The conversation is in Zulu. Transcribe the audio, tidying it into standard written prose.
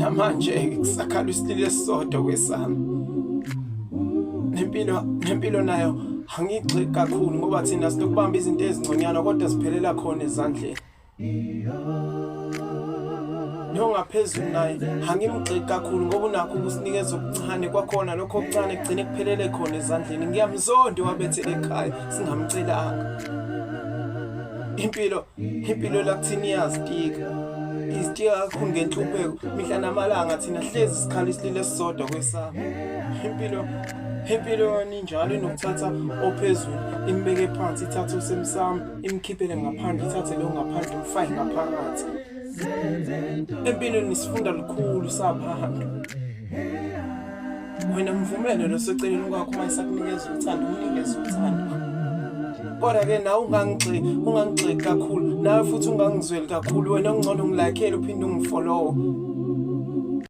namanje kusakhala isililo esisodwa kwesami. Nempilo nayo angigxeki kakhulu ngoba thina sinokubamba izinto ezingconyana kodwa siphelela khona ezandleni. Nongaphezulu naye angimgxeki kakhulu ngoba unakho ukusinikeza okuncane kwakhona lokho okuncane kugcine kuphelele khona ezandleni. Ngiyamzonda wabethele ekhaya singamcelanga. Impilo la kuthini iyazitika. Izitika kakhulu ngenhlupheko mihla namalanga thina hlezi sikhala isililo esisodwa kwesami. Impilo yona injalo inokuthatha ophezulu imbeke phansi ithathe osemsamo imkhiphele ngaphandle ithathe lo ngaphandle umfake ngaphakathi. Empilweni sifunda lukhulu sabantu. Wena mvumele loseceleni kwakho uma isakunikeza uthando unikeze uthando. Kodwa ke nawe ungangigxeki kakhulu nawe futhi ungangizweli kakhulu wena ungcono ngilakele uphinde ungifollow.